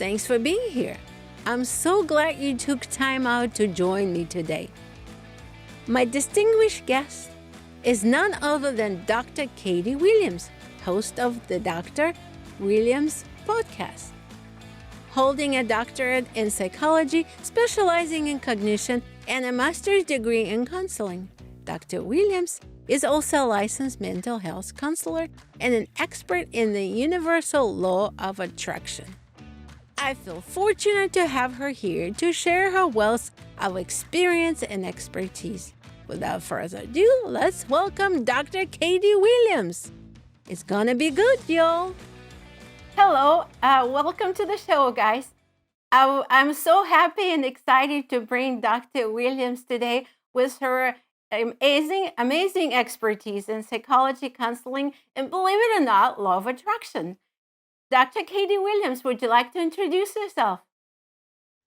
Thanks for being here. I'm so glad you took time out to join me today. My distinguished guest is none other than Dr. Katie Williams, host of the Dr. Williams podcast. Holding a doctorate in psychology, specializing in cognition, and a master's degree in counseling, Dr. Williams is also a licensed mental health counselor and an expert in the universal law of attraction. I feel fortunate to have her here to share her wealth of experience and expertise. Without further ado, let's welcome Dr. Katie Williams. It's gonna be good, y'all. Hello, welcome to the show, guys. I'm so happy and excited to bring Dr. Williams today with her amazing expertise in psychology counseling and, believe it or not, law of attraction. Dr. Katie Williams, would you like to introduce yourself?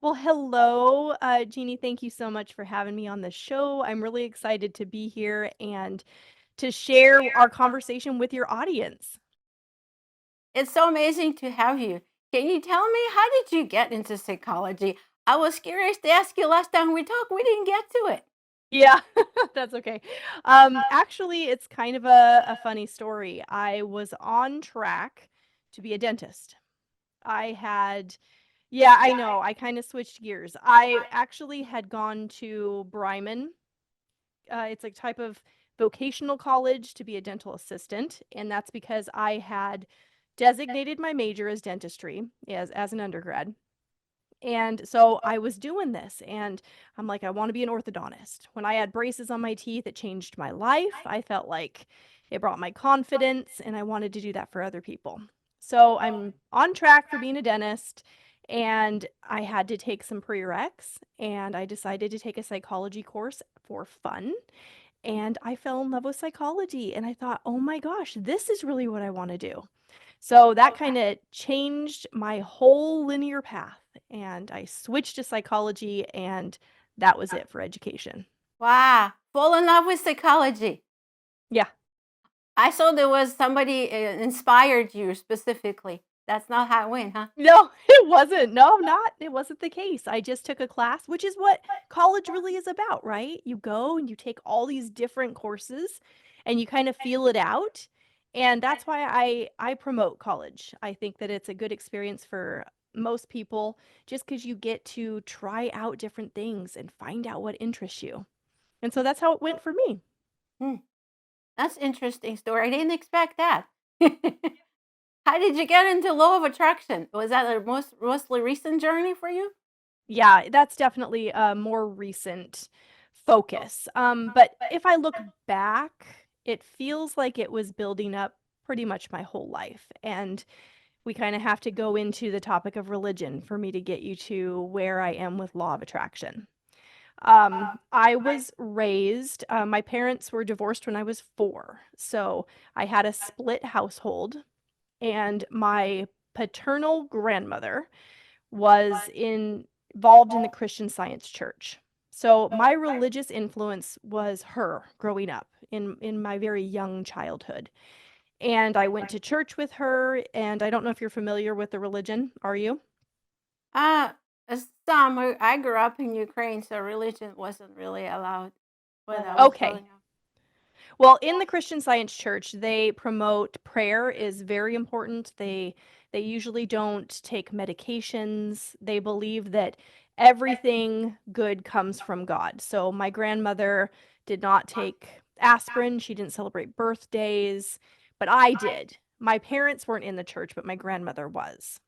Well, hello, Genie. Thank you so much for having me on the show. I'm really excited to be here and to share our conversation with your audience. It's so amazing to have you. Can you tell me, how did you get into psychology? I was curious to ask you last time we talked. We didn't get to it. Yeah, that's okay. Actually, it's kind of a funny story. I was on track to be a dentist. I had, yeah, I know, I kind of switched gears. I actually had gone to Bryman. It's a type of vocational college to be a dental assistant, and that's because I had designated my major as dentistry as an undergrad. And so I was doing this, and I'm like, I want to be an orthodontist. When I had braces on my teeth, it changed my life. I felt like it brought my confidence, and I wanted to do that for other people. So I'm on track for being a dentist, and I had to take some prereqs, and I decided to take a psychology course for fun. And I fell in love with psychology, and I thought, oh my gosh, this is really what I want to do. So that kind of changed my whole linear path, and I switched to psychology, and that was it for education. Wow, fall in love with psychology. Yeah. I saw there was somebody inspired you specifically. That's not how it went, huh? No, it wasn't. No, not. It wasn't the case. I just took a class, which is what college really is about, right? You go and you take all these different courses and you kind of feel it out. And that's why I promote college. I think that it's a good experience for most people just because you get to try out different things and find out what interests you. And so that's how it went for me. Hmm, that's an interesting story. I didn't expect that. How did you get into law of attraction? Was that a mostly recent journey for you? Yeah, that's definitely a more recent focus. But if I look back, it feels like it was building up pretty much my whole life. And we kind of have to go into the topic of religion for me to get you to where I am with law of attraction. I was raised, my parents were divorced when I was 4. So I had a split household, and my paternal grandmother was involved in the Christian Science church. So my religious influence was her growing up in my very young childhood. And I went to church with her, and I don't know if you're familiar with the religion, are you? Uh, some. I grew up in Ukraine, so religion wasn't really allowed when I was Okay. growing up. Well, in the Christian Science church, they promote prayer is very important. They usually don't take medications. They believe that everything good comes from God. So my grandmother did not take aspirin. She didn't celebrate birthdays, but I did. My parents weren't in the church, but my grandmother was.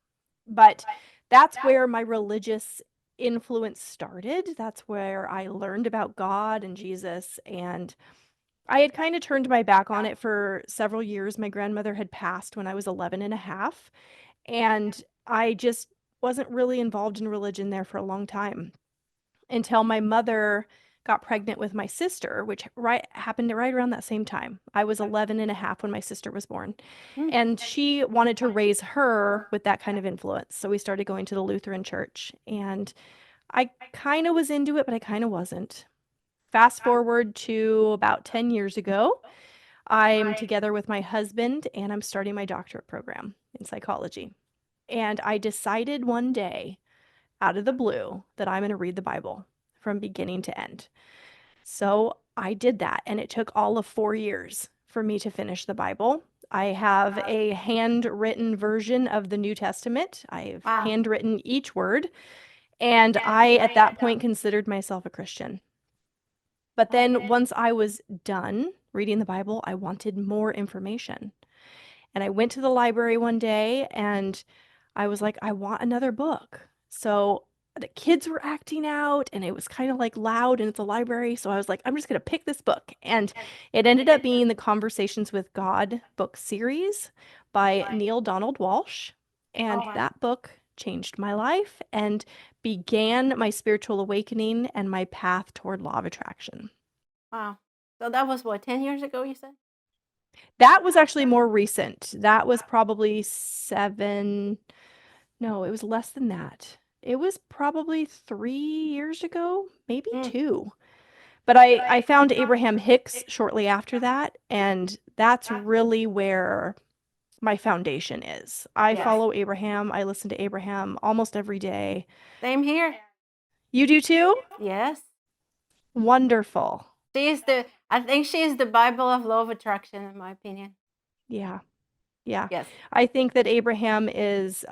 But that's where my religious influence started. That's where I learned about God and Jesus, and I had kinda turned my back on it for several years. My grandmother had passed when I was 11 and a half, and I just wasn't really involved in religion there for a long time until my mother got pregnant with my sister, which happened right around that same time. I was 11 and a half when my sister was born, Hmm. and she wanted to raise her with that kind of influence, so we started going to the Lutheran church, and I kinda was into it, but I kinda wasn't. Fast forward to about 10 years ago, I'm together with my husband, and I'm starting my doctorate program in psychology. And I decided one day, out of the blue, that I'm going to read the Bible from beginning to end. So I did that, and it took all of 4 years for me to finish the Bible. I have a handwritten version of the New Testament. I've Wow. handwritten each word, and I, at that point, considered myself a Christian. But then once I was done reading the Bible, I wanted more information. And I went to the library one day and I was like, I want another book. So the kids were acting out and it was kind of like loud in the library. So I was like, I'm just going to pick this book. And it ended up being the Conversations with God book series by Neil Donald Walsh. And that book changed my life and began my spiritual awakening and my path toward law of attraction. Wow. So that was what, 10 years ago, you said? That was actually more recent. That was probably no, it was less than that. It was probably 3 years ago, maybe Mm. 2. But I found Abraham Hicks shortly after that, and that's really where my foundation is. I Yes. follow Abraham. I listen to Abraham almost every day. Same here. You do too? Yes. Wonderful. I think she is the Bible of law of attraction, in my opinion. Yeah. Yeah. Yes. I think that Abraham is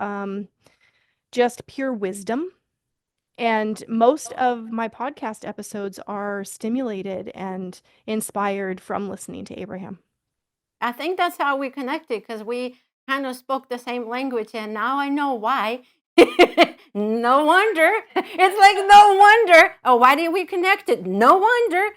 just pure wisdom. And most of my podcast episodes are stimulated and inspired from listening to Abraham. I think that's how we connected because we kind of spoke the same language, and now I know why. No wonder. It's like no wonder. Oh, why did we connect it? No wonder.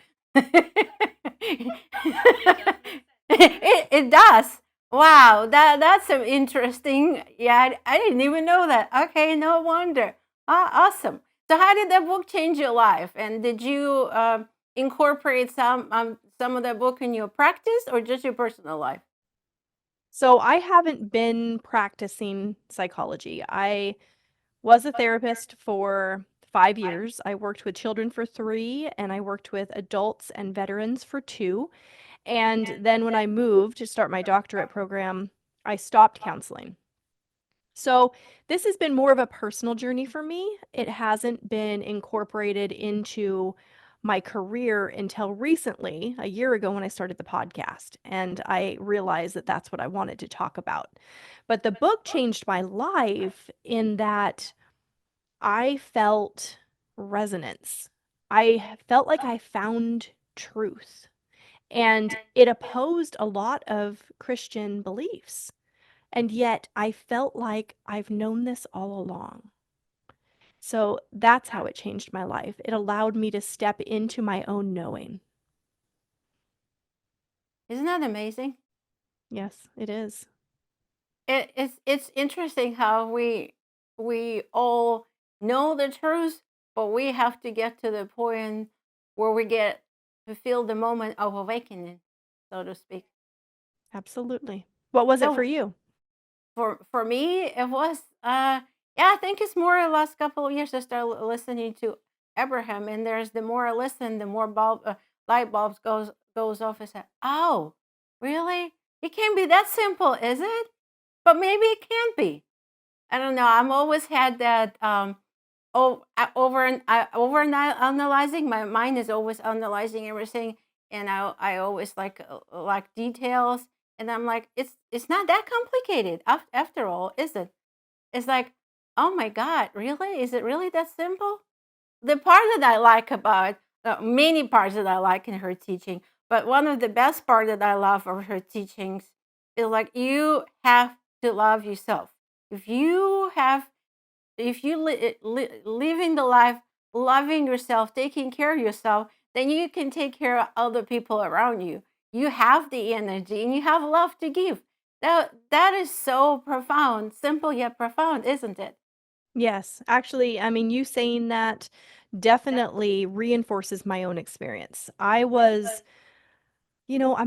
It does. Wow, that's some interesting. Yeah, I didn't even know that. Okay, no wonder. Ah, awesome. So, how did that book change your life? And did you incorporate some of that book in your practice or just your personal life? So I haven't been practicing psychology. I was a therapist for 5 years. I worked with children for 3, and I worked with adults and veterans for 2. And then when I moved to start my doctorate program, I stopped counseling. So this has been more of a personal journey for me. It hasn't been incorporated into my career until recently, a year ago when I started the podcast, and I realized that that's what I wanted to talk about. But the book changed my life in that I felt resonance. I felt like I found truth, and it opposed a lot of Christian beliefs. And yet I felt like I've known this all along. So that's how it changed my life. It allowed me to step into my own knowing. Isn't that amazing? Yes, it is. It's interesting how we all know the truth, but we have to get to the point where we get to feel the moment of awakening, so to speak. Absolutely. What was it for So you? for me, it was yeah, I think it's more the last couple of years I started listening to Abraham, and there's the more I listen, the more light bulbs goes off. I said, oh, really? It can't be that simple, is it? But maybe it can be. I don't know. I'm always had that over analyzing. My mind is always analyzing everything, and I always like details. And I'm like, it's not that complicated after all, is it? It's like, oh my God, really? Is it really that simple? The part that I like about many parts that I like in her teaching, but one of the best part that I love of her teachings is like you have to love yourself. If you have, if you living the life, loving yourself, taking care of yourself, then you can take care of other people around you. You have the energy and you have love to give. That is so profound, simple yet profound, isn't it? Yes, actually, I mean, you saying that definitely reinforces my own experience. I'm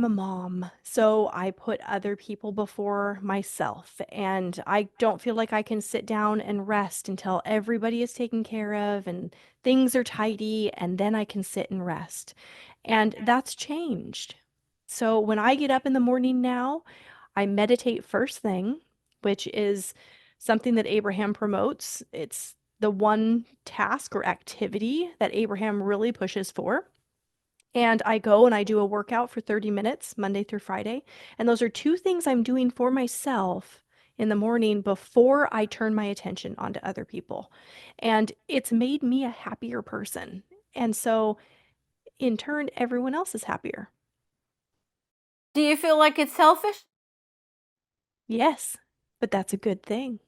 a mom, so I put other people before myself, and I don't feel like I can sit down and rest until everybody is taken care of and things are tidy, and then I can sit and rest. And that's changed. So when I get up in the morning now, I meditate first thing, which is something that Abraham promotes. It's the one task or activity that Abraham really pushes for. And I go and I do a workout for 30 minutes, Monday through Friday. And those are two things I'm doing for myself in the morning before I turn my attention onto other people. And it's made me a happier person. And so, in turn, everyone else is happier. Do you feel like it's selfish? Yes, but that's a good thing.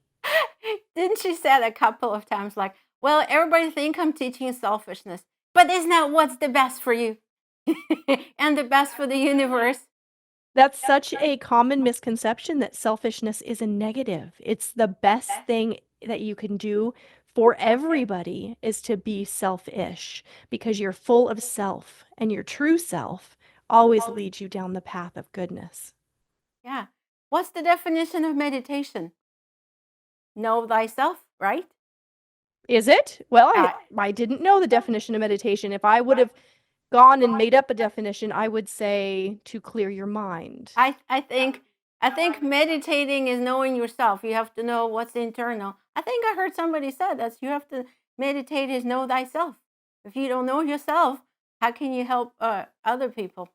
Didn't she say a couple of times, like, well, everybody think I'm teaching selfishness, but isn't that what's the best for you and the best for the universe? That's such a common misconception that selfishness is a negative. It's the best thing that you can do for everybody is to be selfish because you're full of self and your true self always leads you down the path of goodness. Yeah. What's the definition of meditation? Know thyself, right? Is it? Well, Uh, I didn't know the definition of meditation. If I would have gone and made up a definition, I would say to clear your mind. I think meditating is knowing yourself. You have to know what's internal. I think I heard somebody said that you have to meditate is know thyself. If you don't know yourself, how can you help other people?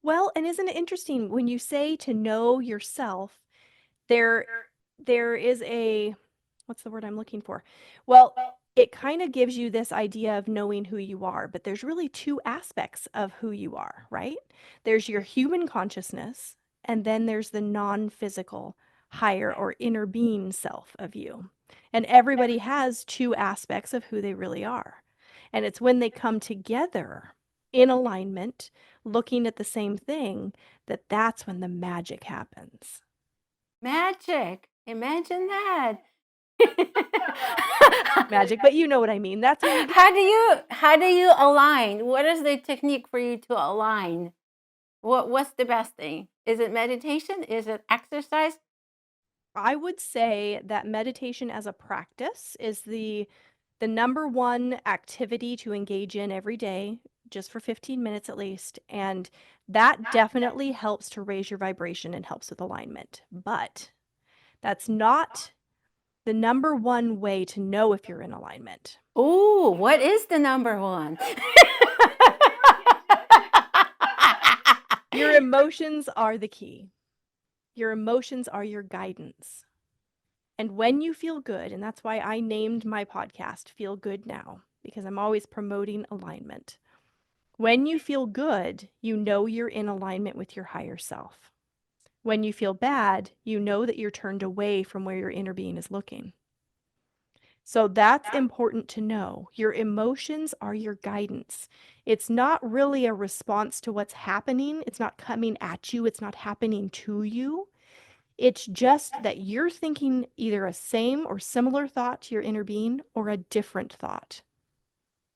Well, and isn't it interesting when you say to know yourself, there there is a what's the word I'm looking for? Well, it kind of gives you this idea of knowing who you are, but there's really two aspects of who you are, right? There's your human consciousness, and then there's the non-physical, higher or inner being self of you. And everybody has two aspects of who they really are. And it's when they come together in alignment, looking at the same thing, that that's when the magic happens. Magic. Imagine that. Magic, but you know what I mean. That's when you get. How do you align? What is the technique for you to align? What's the best thing? Is it meditation? Is it exercise? I would say that meditation as a practice is the number one activity to engage in every day, just for 15 minutes at least, and that definitely helps to raise your vibration and helps with alignment. But that's not the number one way to know if you're in alignment. Ooh, what is the number one? Your emotions are the key. Your emotions are your guidance. And when you feel good, and that's why I named my podcast Feel Good Now, because I'm always promoting alignment. When you feel good, you know you're in alignment with your higher self. When you feel bad, you know that you're turned away from where your inner being is looking. So that's important to know. Your emotions are your guidance. It's not really a response to what's happening. It's not coming at you. It's not happening to you. It's just that you're thinking either a same or similar thought to your inner being or a different thought.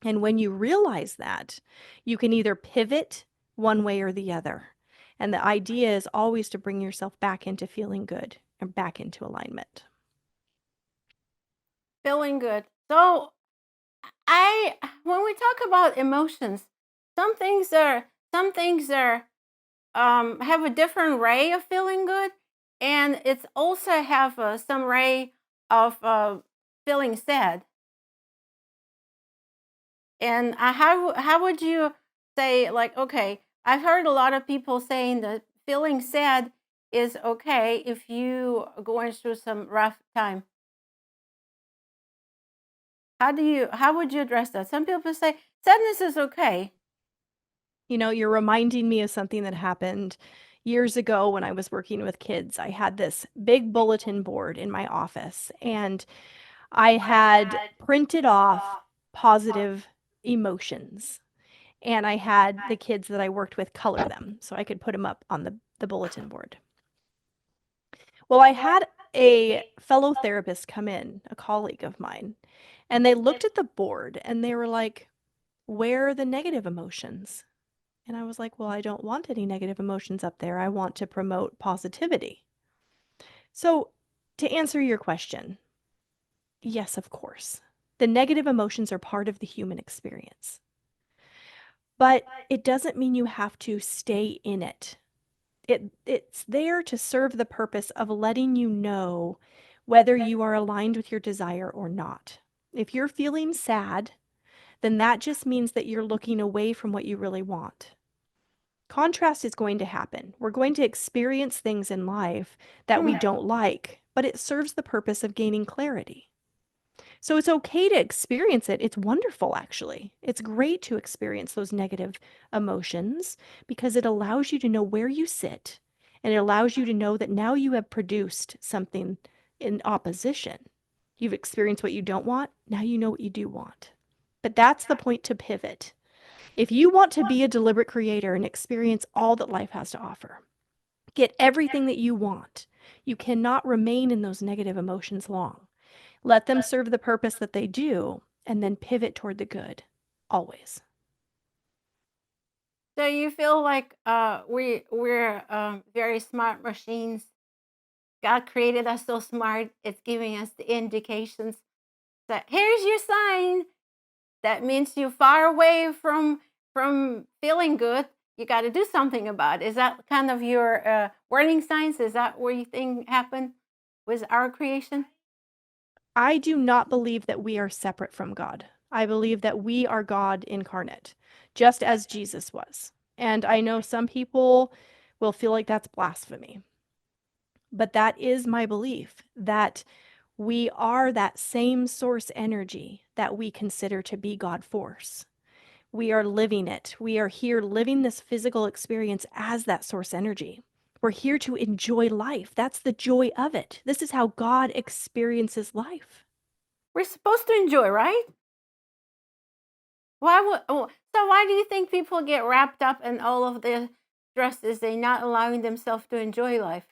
And when you realize that, you can either pivot one way or the other. And the idea is always to bring yourself back into feeling good and back into alignment. Feeling good. So I when we talk about emotions, some things are have a different ray of feeling good, and it's also have some ray of feeling sad. And how would you say, like, okay, I've heard a lot of people saying that feeling sad is okay if you are going through some rough time. How would you address that? Some people say sadness is okay. You know, you're reminding me of something that happened years ago when I was working with kids. I had this big bulletin board in my office, and I had printed off positive emotions. And I had the kids that I worked with color them so I could put them up on the bulletin board. Well, I had a fellow therapist come in, a colleague of mine, and they looked at the board and they were like, "Where are the negative emotions?" And I was like, "Well, I don't want any negative emotions up there. I want to promote positivity." So, to answer your question, yes, of course. The negative emotions are part of the human experience. But it doesn't mean you have to stay in it. It's there to serve the purpose of letting you know whether you are aligned with your desire or not. If you're feeling sad, then that just means that you're looking away from what you really want. Contrast is going to happen. We're going to experience things in life that we don't like, but it serves the purpose of gaining clarity. So it's okay to experience it. It's wonderful, actually. It's great to experience those negative emotions because it allows you to know where you sit, and it allows you to know that now you have produced something in opposition. You've experienced what you don't want. Now you know what you do want. But that's the point to pivot. If you want to be a deliberate creator and experience all that life has to offer, get everything that you want, you cannot remain in those negative emotions long. Let them serve the purpose that they do, and then pivot toward the good, always. So you feel like we're very smart machines. God created us so smart. It's giving us the indications that here's your sign. That means you're far away from feeling good. You got to do something about it. Is that kind of your warning signs? Is that where you think happened with our creation? I do not believe that we are separate from God. I believe that we are God incarnate, just as Jesus was. And I know some people will feel like that's blasphemy, but that is my belief that we are that same source energy that we consider to be God force. We are living it. We are here living this physical experience as that source energy. We're here to enjoy life. That's the joy of it. This is how God experiences life. We're supposed to enjoy, right? Why would so why do you think people get wrapped up in all of the stresses? They not allowing themselves to enjoy life.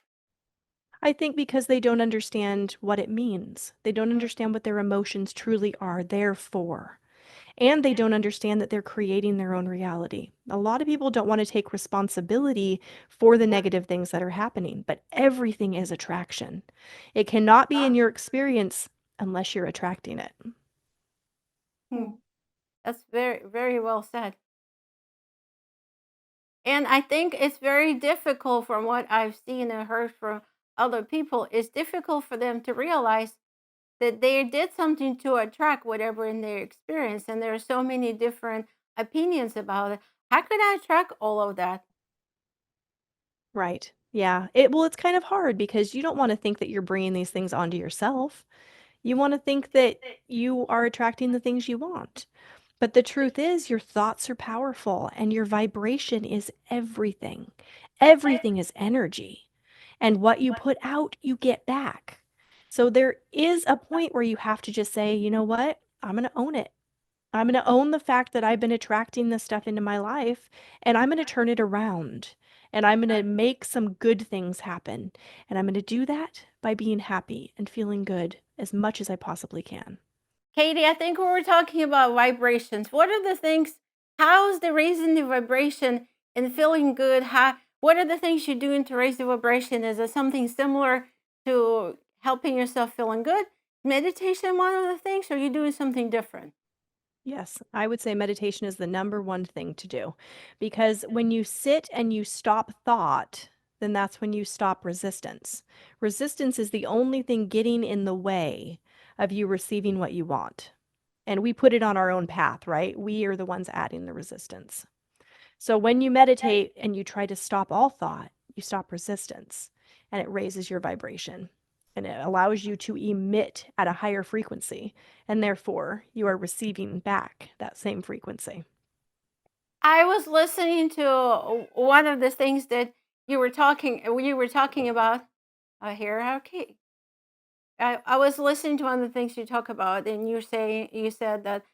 I think because they don't understand what it means. They don't understand what their emotions truly are there for. And they don't understand that they're creating their own reality. A lot of people don't want to take responsibility for the negative things that are happening, but everything is attraction. It cannot be in your experience unless you're attracting it. Hmm. That's very, very well said. And I think it's very difficult from what I've seen and heard from other people. It's difficult for them to realize that they did something to attract whatever in their experience. And there are so many different opinions about it. How could I attract all of that? Right. Yeah. It's kind of hard because you don't want to think that you're bringing these things onto yourself. You want to think that you are attracting the things you want. But the truth is, your thoughts are powerful and your vibration is everything. Everything is energy. And what you put out, you get back. So there is a point where you have to just say, you know what? I'm going to own it. I'm going to own the fact that I've been attracting this stuff into my life, and I'm going to turn it around. And I'm going to make some good things happen. And I'm going to do that by being happy and feeling good as much as I possibly can. Katie, I think we were talking about vibrations. What are the things, how's the raising the vibration and feeling good? What are the things you're doing to raise the vibration? Is it something similar to helping yourself feeling good? Meditation, one of the things, or are you doing something different? Yes, I would say meditation is the number one thing to do because when you sit and you stop thought, then that's when you stop resistance. Resistance is the only thing getting in the way of you receiving what you want. And we put it on our own path, right? We are the ones adding the resistance. So when you meditate and you try to stop all thought, you stop resistance and it raises your vibration and it allows you to emit at a higher frequency. And therefore, you are receiving back that same frequency. I was listening to one of the things that you were talking about here. Okay, I was listening to one of the things you talk about, and you said that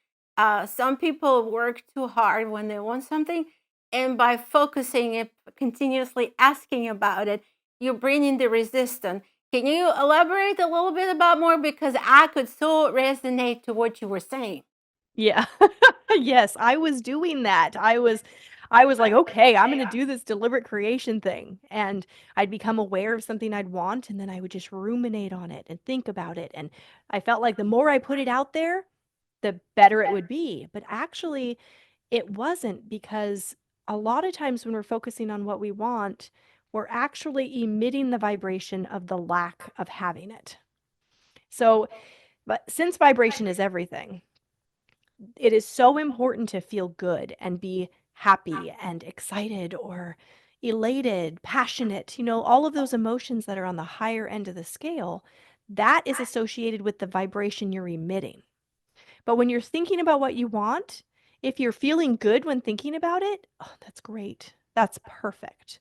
some people work too hard when they want something, and by focusing it, continuously asking about it, you're bringing the resistance. Can you elaborate a little bit about more because I could so resonate to what you were saying. Yeah. Yes, I was doing that. I was like, "Okay, I'm gonna do this deliberate creation thing." And I'd become aware of something I'd want, and then I would just ruminate on it and think about it, and I felt like the more I put it out there, the better it would be. But actually, it wasn't because a lot of times when we're focusing on what we want, we're actually emitting the vibration of the lack of having it. So, but since vibration is everything, it is so important to feel good and be happy and excited or elated, passionate, all of those emotions that are on the higher end of the scale, that is associated with the vibration you're emitting. But when you're thinking about what you want, if you're feeling good when thinking about it, oh, that's great. That's perfect.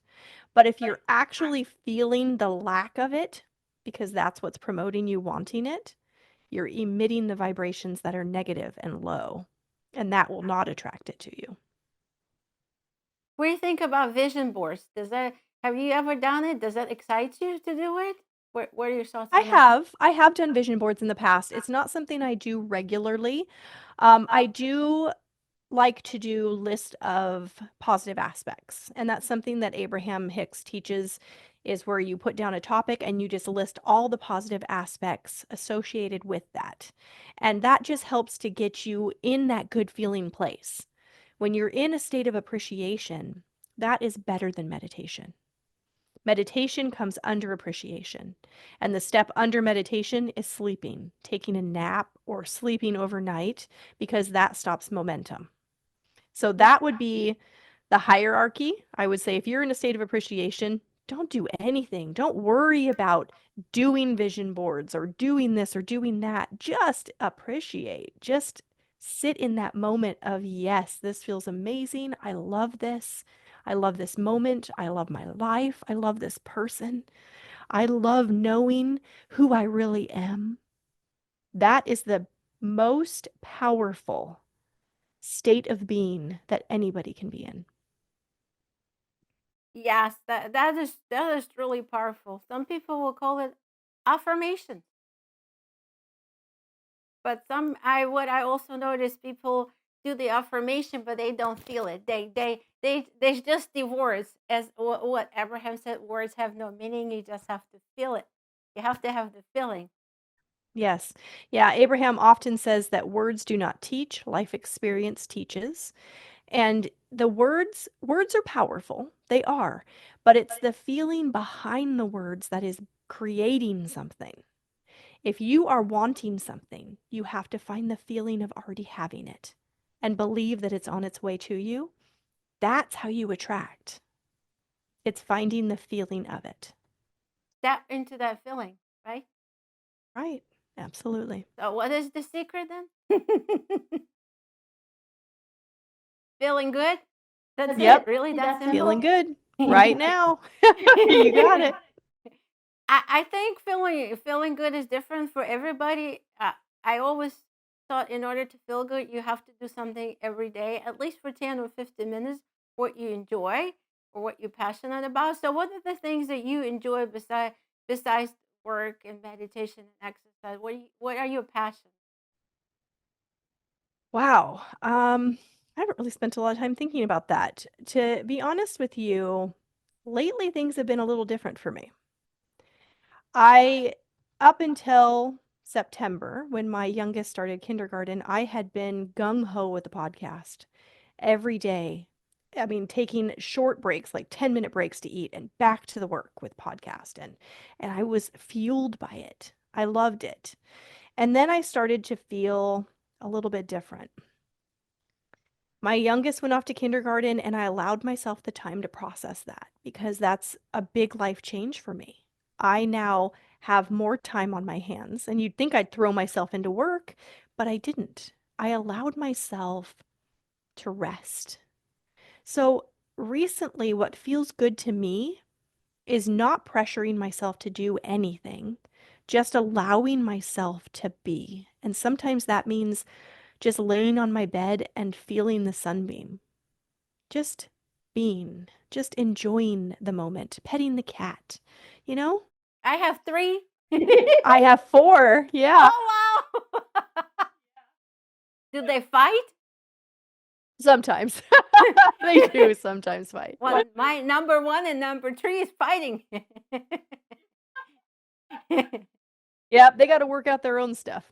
But if you're actually feeling the lack of it, because that's what's promoting you wanting it, you're emitting the vibrations that are negative and low, and that will not attract it to you. What do you think about vision boards? Have you ever done it? Does that excite you to do it? What are your thoughts I on that? have. I have done vision boards in the past. It's not something I do regularly. I do like to do list of positive aspects, and that's something that Abraham Hicks teaches, is where you put down a topic and you just list all the positive aspects associated with that. And that just helps to get you in that good feeling place. When you're in a state of appreciation, that is better than meditation. Meditation comes under appreciation. And the step under meditation is sleeping, taking a nap or sleeping overnight, because that stops momentum. So that would be the hierarchy. I would say if you're in a state of appreciation, don't do anything. Don't worry about doing vision boards or doing this or doing that. Just appreciate. Just sit in that moment of, yes, this feels amazing. I love this. I love this moment. I love my life. I love this person. I love knowing who I really am. That is the most powerful state of being that anybody can be in. Yes, that is really powerful. Some people will call it affirmation. But what I also notice, people do the affirmation, but they don't feel it. They just the words, as what Abraham said. Words have no meaning. You just have to feel it. You have to have the feeling. Yes. Yeah, Abraham often says that words do not teach, life experience teaches. And the words are powerful. They are. But it's the feeling behind the words that is creating something. If you are wanting something, you have to find the feeling of already having it and believe that it's on its way to you. That's how you attract. It's finding the feeling of it. Step into that feeling, right? Right. Absolutely. So what is the secret then? Feeling good. That's it. Yep. Really that Feeling simple. good right now. You got it. I think feeling good is different for everybody. I always thought in order to feel good, you have to do something every day, at least for 10 or 15 minutes, what you enjoy or what you're passionate about. So, what are the things that you enjoy besides work and meditation and exercise? What are your passions? Wow. I haven't really spent a lot of time thinking about that. To be honest with you, lately things have been a little different for me. I, up until September, when my youngest started kindergarten, I had been gung ho with the podcast every day. I mean, taking short breaks, like 10-minute breaks to eat and back to the work with podcast. And I was fueled by it. I loved it. And then I started to feel a little bit different. My youngest went off to kindergarten, and I allowed myself the time to process that because that's a big life change for me. I now have more time on my hands, and you'd think I'd throw myself into work, but I didn't. I allowed myself to rest. So recently, what feels good to me is not pressuring myself to do anything, just allowing myself to be. And sometimes that means just laying on my bed and feeling the sunbeam. Just being, just enjoying the moment, petting the cat, you know? I have three. I have 4. Yeah. Oh, wow. Do they fight? Sometimes. They do sometimes fight. One, my number one and number three is fighting. Yep, they got to work out their own stuff.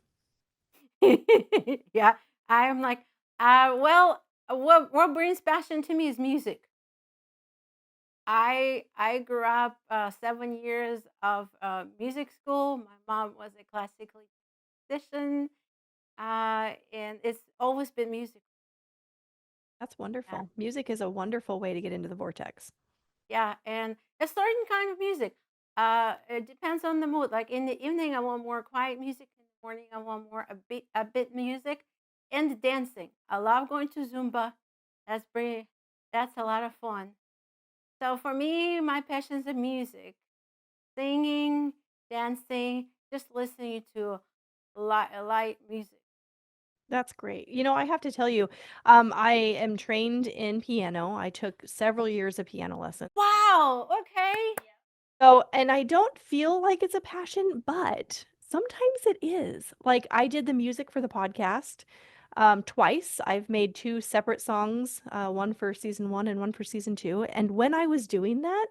Yeah, I'm like, what brings passion to me is music. I grew up 7 years of music school. My mom was a classical musician, and it's always been music. That's Uh, wonderful. Music is a wonderful way to get into the vortex. yeah, and a certain kind of music. It depends on the mood. Like in the evening, I want more quiet music. In the morning, I want more a bit music, and dancing. I love going to Zumba. That's pretty. That's a lot of fun. So for me, my passions are music, singing, dancing, just listening to light music. That's great. I have to tell you, I am trained in piano. I took several years of piano lessons. Wow. Okay. So, and I don't feel like it's a passion, but sometimes it is. Like I did the music for the podcast twice. I've made two separate songs, one for season one and one for season two. And when I was doing that,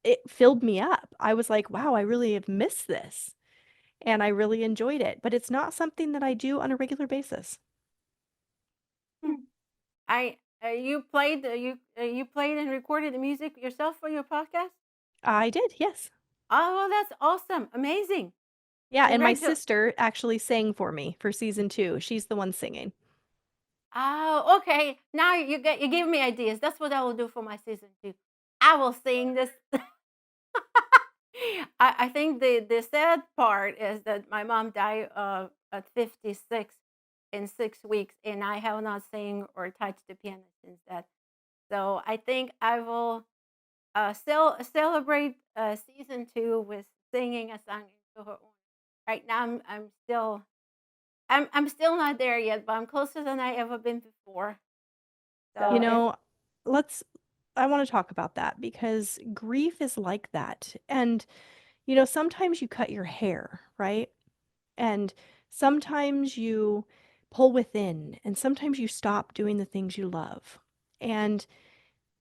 it filled me up. I was like, wow, I really have missed this. And I really enjoyed it. But it's not something that I do on a regular basis. Hmm. I you played and recorded the music yourself for your podcast? I did, yes. Oh, well, that's awesome. Amazing. Yeah, and my Congratulations. sister actually sang for me for season two. She's the one singing. Oh, okay. Now you give me ideas. That's what I will do for my season 2. I will sing this. I think the sad part is that my mom died at 56 in 6 weeks, and I have not sang or touched the piano since that. So I think I will celebrate season 2 with singing a song into her own. Right now, I'm still not there yet, but I'm closer than I ever been before. You So it's know, let's I want to talk about that because grief is like that. And sometimes you cut your hair, right? And sometimes you pull within, and sometimes you stop doing the things you love. And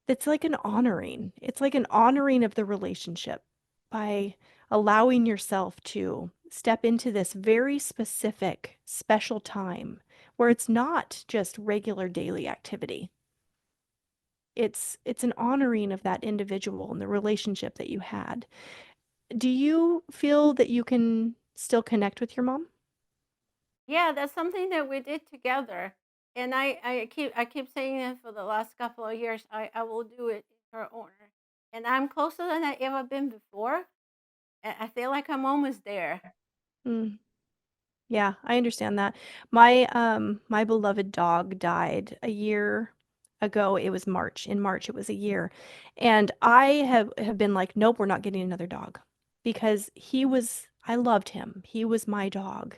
it's like an honoring. It's like an honoring of the relationship by allowing yourself to step into this very specific, special time where it's not just regular daily activity. It's an honoring of that individual and the relationship that you had. Do you feel that you can still connect with your mom? yeah, that's something that we did together. And I keep saying it for the last couple of years. I will do it in her honor. And I'm closer than I ever been before. And I feel like I'm almost there. Mm, yeah, I understand that. My beloved dog died a year ago. It was March. In March, it was a year. And I have been like, nope, we're not getting another dog because I loved him. He was my dog.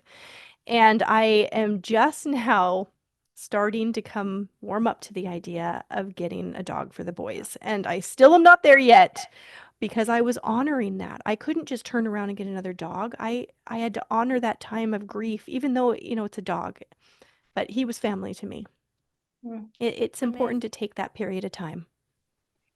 And I am just now starting to come warm up to the idea of getting a dog for the boys. And I still am not there yet because I was honoring that. I couldn't just turn around and get another dog. I had to honor that time of grief, even though, it's a dog, but he was family to me. Mm. It's important Amazing. to take that period of time.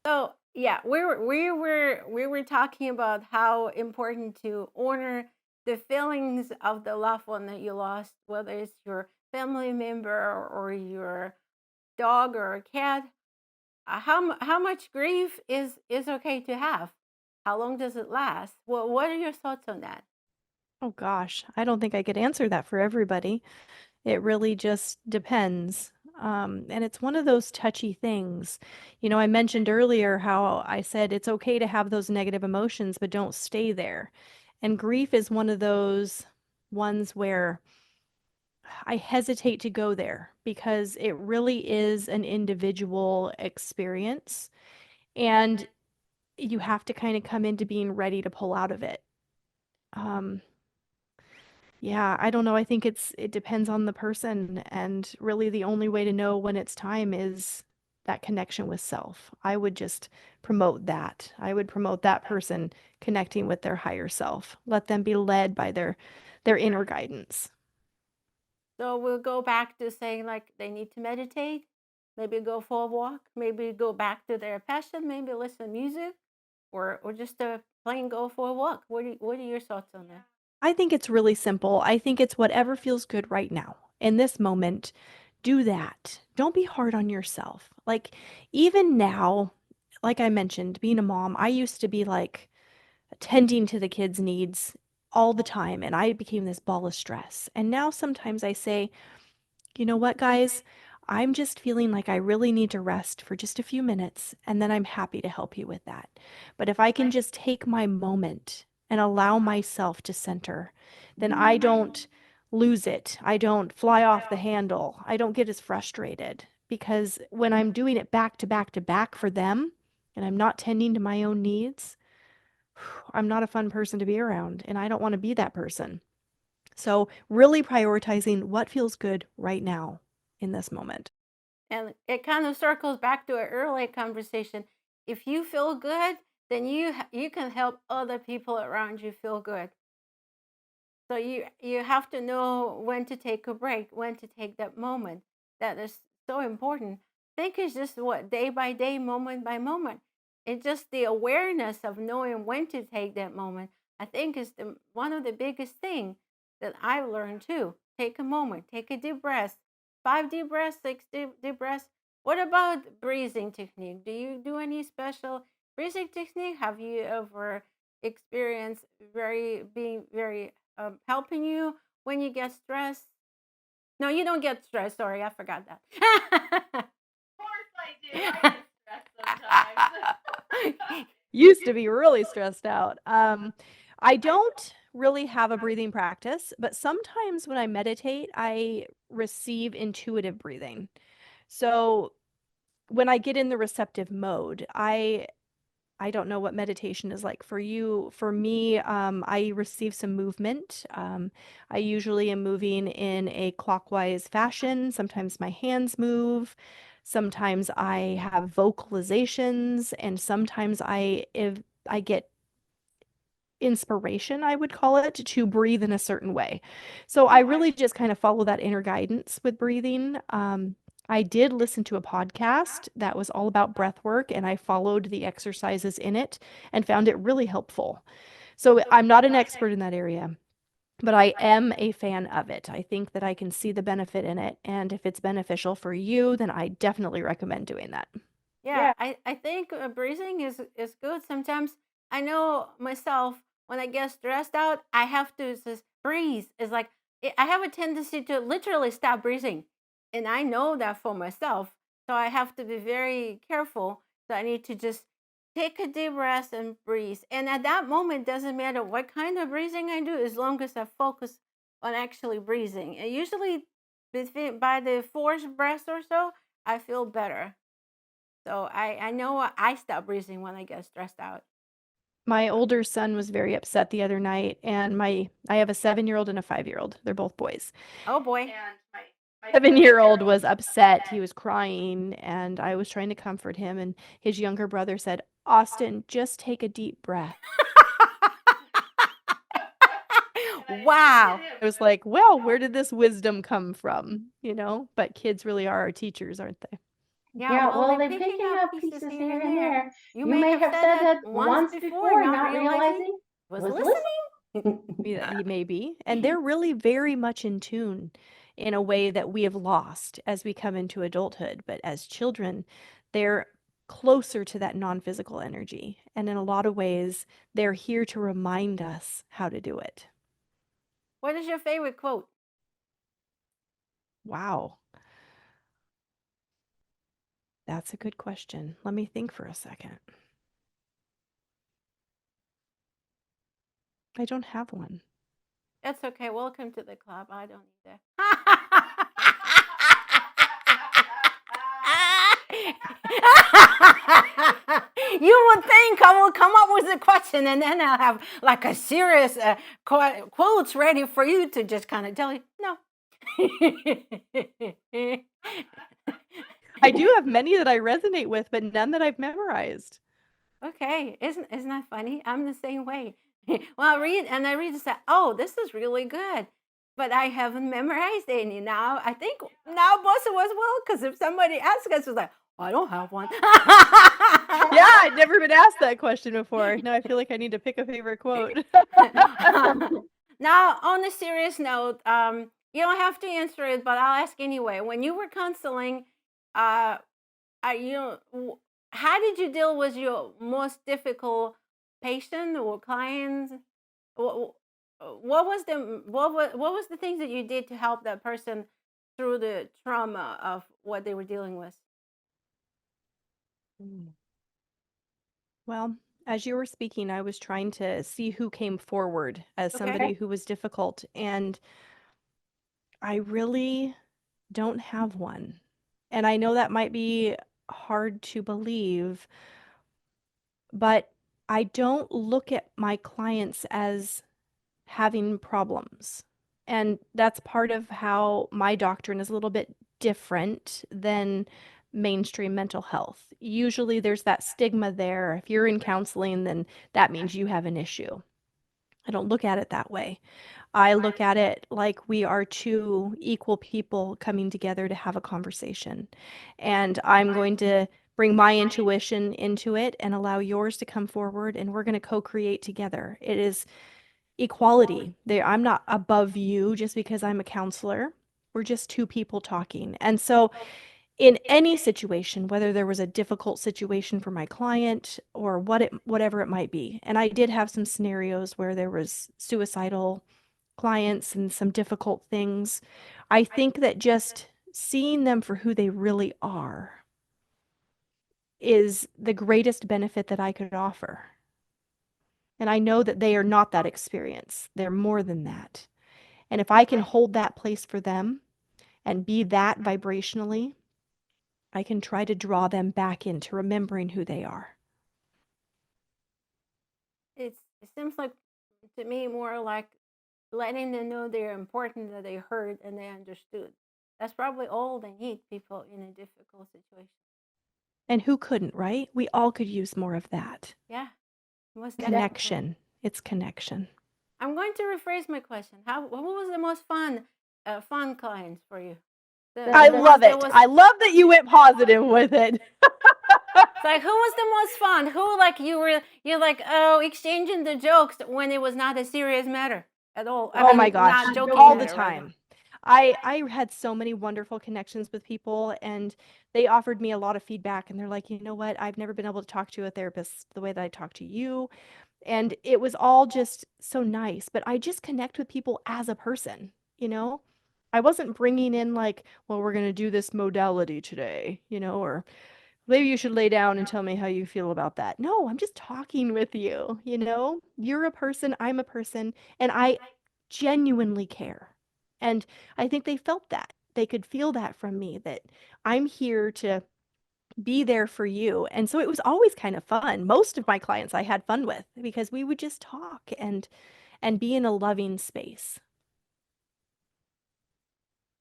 So yeah, we were talking about how important to honor the feelings of the loved one that you lost, whether it's your family member or your dog or a cat. How much grief is okay to have? How long does it last? What are your thoughts on that? Oh gosh, I don't think I could answer that for everybody. It really just depends. And it's one of those touchy things. I mentioned earlier how I said it's okay to have those negative emotions, but don't stay there. And grief is one of those ones where I hesitate to go there because it really is an individual experience. And you have to kind of come into being ready to pull out of it. Um, Yeah, I don't know. I think it depends on the person, and really the only way to know when it's time is that connection with self. I would just promote that. I would promote that person connecting with their higher self. Let them be led by their inner guidance. So we'll go back to saying like they need to meditate, maybe go for a walk, maybe go back to their passion, maybe listen to music, or just plain go for a walk. What are your thoughts on that? I think it's really simple. I think it's whatever feels good right now. In this moment, do that. Don't be hard on yourself. Like even now, like I mentioned, being a mom, I used to be like attending to the kids' needs all the time, and I became this ball of stress. And now sometimes I say, you know what, guys? I'm just feeling like I really need to rest for just a few minutes, and then I'm happy to help you with that. But if I can just take my moment and allow myself to center, then I don't lose it. I don't fly off the handle. I don't get as frustrated because when I'm doing it back to back to back for them and I'm not tending to my own needs, I'm not a fun person to be around, and I don't want to be that person. So, really prioritizing what feels good right now in this moment. And it kind of circles back to an earlier conversation. If you feel good, then you can help other people around you feel good. So you have to know when to take a break, when to take that moment. That is so important. I think it's just what day by day, moment by moment. It's just the awareness of knowing when to take that moment. I think is the one of the biggest thing that I've learned too. Take a moment, take a deep breath, 5 deep breaths, six deep breaths. What about breathing technique? Do you do any special breathing technique? Have you ever experienced being very helping you when you get stressed? No, you don't get stressed. Sorry, I forgot that. Of Course I do. I get stressed sometimes. Used to be really stressed out. I don't really have a breathing practice, but sometimes when I meditate, I receive intuitive breathing. So when I get in the receptive mode, I don't know what meditation is like for you. For me, I receive some movement. I usually am moving in a clockwise fashion. Sometimes my hands move. Sometimes I have vocalizations, and sometimes if I get inspiration, I would call it, to breathe in a certain way. So I really just kind of follow that inner guidance with breathing. I did listen to a podcast that was all about breath work, and I followed the exercises in it and found it really helpful. So I'm not an expert in that area, but I am a fan of it. I think that I can see the benefit in it. And if it's beneficial for you, then I definitely recommend doing that. Yeah, I think breathing is good. Sometimes I know myself when I get stressed out, I have to just breathe. It's like I have a tendency to literally stop breathing, and I know that for myself. So I have to be very careful. So I need to just take a deep breath and breathe. And at that moment, doesn't matter what kind of breathing I do, as long as I focus on actually breathing. And usually, by the fourth breath or so, I feel better. So I know I stop breathing when I get stressed out. My older son was very upset the other night, and I have a 7-year-old and a 5-year-old. They're both boys. Oh boy. And my 7-year-old was upset. He was crying, and I was trying to comfort him. And his younger brother said, Austin, just take a deep breath. Wow. I was like, well, where did this wisdom come from? You know, but kids really are our teachers, aren't they? Yeah, Yeah, well, well, they're they're picking picking up up pieces pieces here here and and there. there. You You may may have have said said that that once once before, before, not not realizing realizing was was listening. listening. Maybe. And they're really very much in tune in a way that we have lost as we come into adulthood. But as children, they're closer to that non physical energy. And in a lot of ways, they're here to remind us how to do it. What is your favorite quote? Wow. That's a good question. Let me think for a second. I don't have one. That's okay. Welcome to the club. I don't either. You would think I will come up with a question and then I'll have like a serious quotes ready for you to just kind of tell you no. I do have many that I resonate with, but none that I've memorized. Okay, isn't that funny? I'm the same way. Well, I read and say, "Oh, this is really good," but I haven't memorized any. Now I think now both of us will, because if somebody asks us, it's like, "I don't have one." Yeah, I'd never been asked that question before. Now I feel like I need to pick a favorite quote. Now, on a serious note, you don't have to answer it, but I'll ask anyway. When you were counseling, uh, I you know, how did you deal with your most difficult patient or clients? What, what was what was the things that you did to help that person through the trauma of what they were dealing with? Mm. Well, as you were speaking, I was trying to see who came forward as Okay. somebody who was difficult, and I really don't have one. And I know that might be hard to believe, but I don't look at my clients as having problems. And that's part of how my doctrine is a little bit different than mainstream mental health. Usually there's that stigma there. If you're in counseling, then that means you have an issue. I don't look at it that way. I look at it like we are two equal people coming together to have a conversation. And I'm going to bring my intuition into it and allow yours to come forward, and we're going to co-create together. It is equality. I'm not above you just because I'm a counselor. We're just two people talking. And so, in any situation, whether there was a difficult situation for my client or whatever it might be, and I did have some scenarios where there was suicidal clients and some difficult things, I think that just seeing them for who they really are is the greatest benefit that I could offer. And I know that they are not that experience. They're more than that. And if I can hold that place for them and be that vibrationally, I can try to draw them back into remembering who they are. It seems like to me more like letting them know they're important, that they heard and they understood. That's probably all they need, people in a difficult situation. And who couldn't, right? We all could use more of that. Yeah, most definitely. Connection. It's connection. I'm going to rephrase my question. What was the most fun clients for you? I The ones love that it. was I love that you went positive with it. it's like, who was the most fun? Who, like, you're like, oh, exchanging the jokes when it was not a serious matter at all. I Oh mean, my gosh, not joking all the matter, rather. time. I had so many wonderful connections with people, and they offered me a lot of feedback, and they're like, "You know what? I've never been able to talk to a therapist the way that I talk to you." And it was all just so nice, but I just connect with people as a person, you know? I wasn't bringing in like, "Well, we're going to do this modality today," or maybe you should lay down and tell me how you feel about that. No, I'm just talking with you. You're a person, I'm a person, and I genuinely care. And I think they felt that. They could feel that from me, that I'm here to be there for you. And so it was always kind of fun. Most of my clients I had fun with because we would just talk and be in a loving space.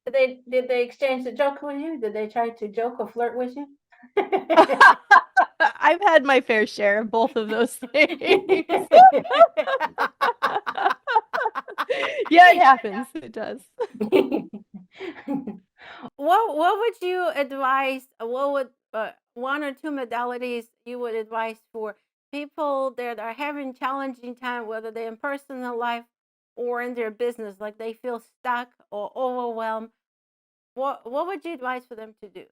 Did they exchange the joke with you? Did they try to joke or flirt with you? I've had my fair share of both of those things. Yeah, it happens. It does. What would you advise? What would one or two modalities you would advise for people that are having challenging time, whether they're in personal life or in their business, like they feel stuck or overwhelmed? What would you advise for them to do?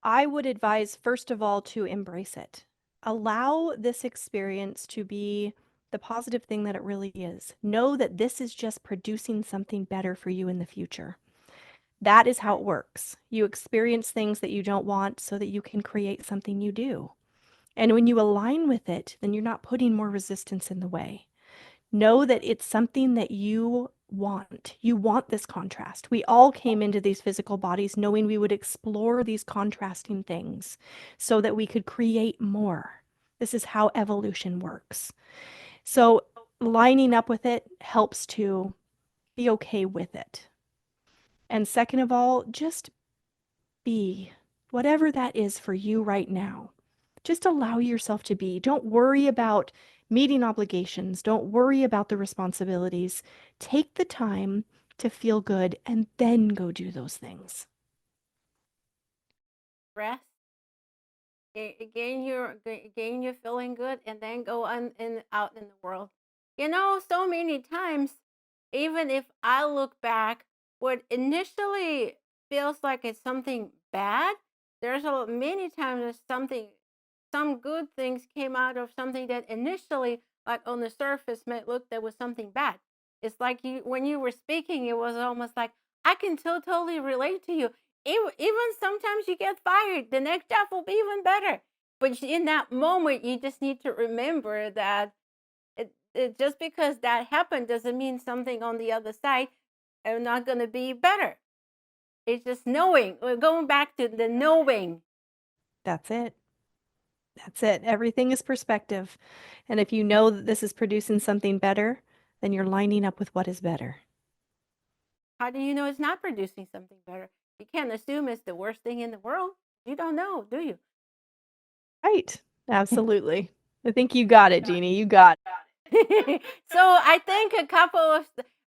I would advise, first of all, to embrace it. Allow this experience to be the positive thing that it really is. Know that this is just producing something better for you in the future. That is how it works. You experience things that you don't want so that you can create something you do. And when you align with it, then you're not putting more resistance in the way. Know that it's something that you want. You want this contrast. We all came into these physical bodies knowing we would explore these contrasting things so that we could create more. This is how evolution works. So, lining up with it helps to be okay with it. And second of all, just be whatever that is for you right now. Just allow yourself to be. Don't worry about meeting obligations. Don't worry about the responsibilities. Take the time to feel good and then go do those things. Rest, gain your feeling good, and then go on and out in the world. So many times, even if I look back, what initially feels like it's something bad There's many times that some good things came out of something that initially, like on the surface, might look that was something bad. It's like when you were speaking, it was almost like I can totally relate to you. Even sometimes you get fired, the next job will be even better. But in that moment, you just need to remember that just because that happened doesn't mean something on the other side are not going to be better. It's just knowing. We're going back to the knowing. That's it. That's it. Everything is perspective. And if you know that this is producing something better, then you're lining up with what is better. How do you know it's not producing something better? You can't assume it's the worst thing in the world. You don't know, do you? Right. Absolutely. I think you got it, Genie. You got it. So I think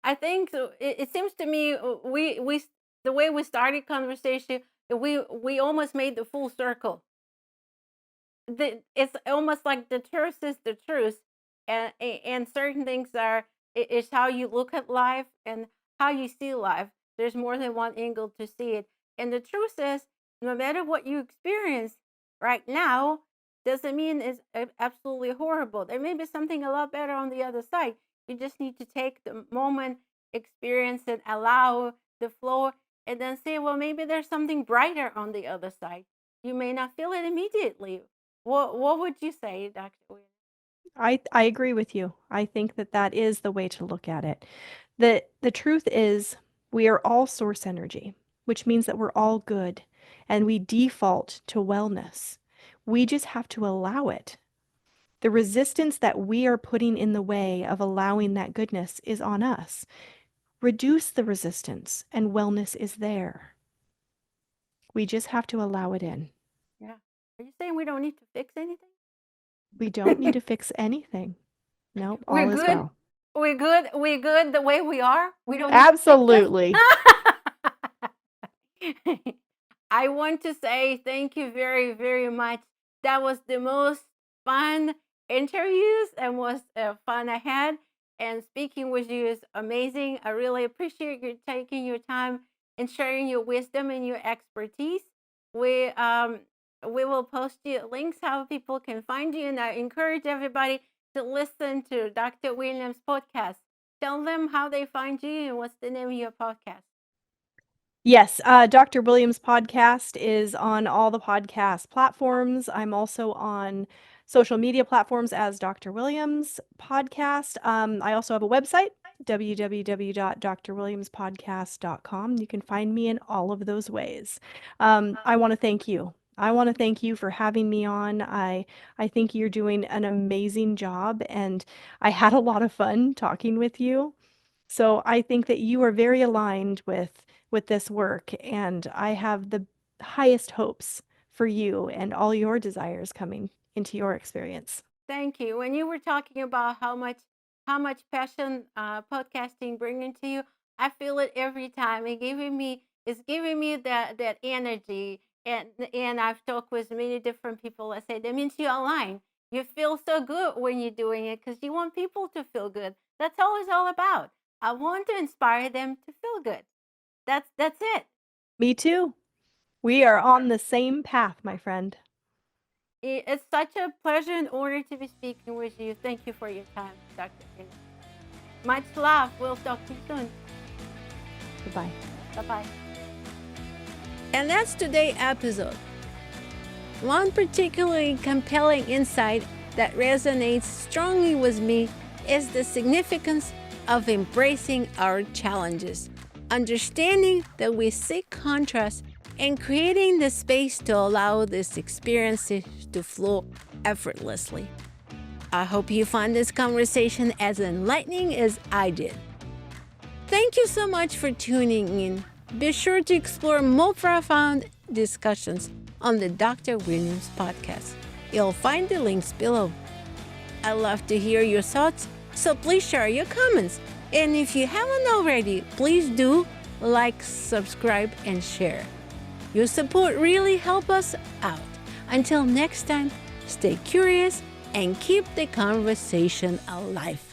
I think it seems to me we the way we started conversation, we almost made the full circle. It's almost like the truth is the truth, and certain things are it's how you look at life and how you see life. There's more than one angle to see it, and the truth is, no matter what you experience right now, doesn't mean it's absolutely horrible. There may be something a lot better on the other side. You just need to take the moment, experience it, allow the flow, and then say, well, maybe there's something brighter on the other side. You may not feel it immediately. What would you say, Dr. Williams? I agree with you. I think that that is the way to look at it. The truth is we are all source energy, which means that we're all good and we default to wellness. We just have to allow it. The resistance that we are putting in the way of allowing that goodness is on us. Reduce the resistance and wellness is there. We just have to allow it in. Yeah. Are you saying we don't need to fix anything? We don't need to fix anything. No, We're all is good. well. We're good. We're good the way we are. We don't Absolutely. need to fix it. I want to say thank you very, very much. That was the most fun interviews and was fun I had. And speaking with you is amazing. I really appreciate you taking your time and sharing your wisdom and your expertise. We um we will post you links how people can find you, and I encourage everybody to listen to Dr. Williams' podcast. Tell them how they find you and what's the name of your podcast. Yes, Dr. Williams' podcast is on all the podcast platforms. I'm also on social media platforms as Dr. Williams Podcast. I also have a website, www.drwilliamspodcast.com. You can find me in all of those ways. I want to thank you. I want to thank you for having me on. I think you're doing an amazing job, and I had a lot of fun talking with you. So I think that you are very aligned with this work, and I have the highest hopes for you and all your desires coming into your experience. Thank you. When you were talking about how much passion podcasting bringing to you, I feel it every time. It's giving me that energy. And I've talked with many different people that say that means you're aligned. You feel so good when you're doing it because you want people to feel good. That's all it's all about. I want to inspire them to feel good. That's it. Me too. We are on the same path, my friend. It's such a pleasure and honor to be speaking with you. Thank you for your time, Dr. Geni. Much love. We'll talk to you soon. Goodbye. Bye-bye. And that's today's episode. One particularly compelling insight that resonates strongly with me is the significance of embracing our challenges, understanding that we seek contrast, and creating the space to allow these experiences to flow effortlessly. I hope you find this conversation as enlightening as I did. Thank you so much for tuning in. Be sure to explore more profound discussions on the Dr. Williams podcast. You'll find the links below. I love to hear your thoughts, so please share your comments. And if you haven't already, please do like, subscribe, and share. Your support really helps us out. Until next time, stay curious and keep the conversation alive.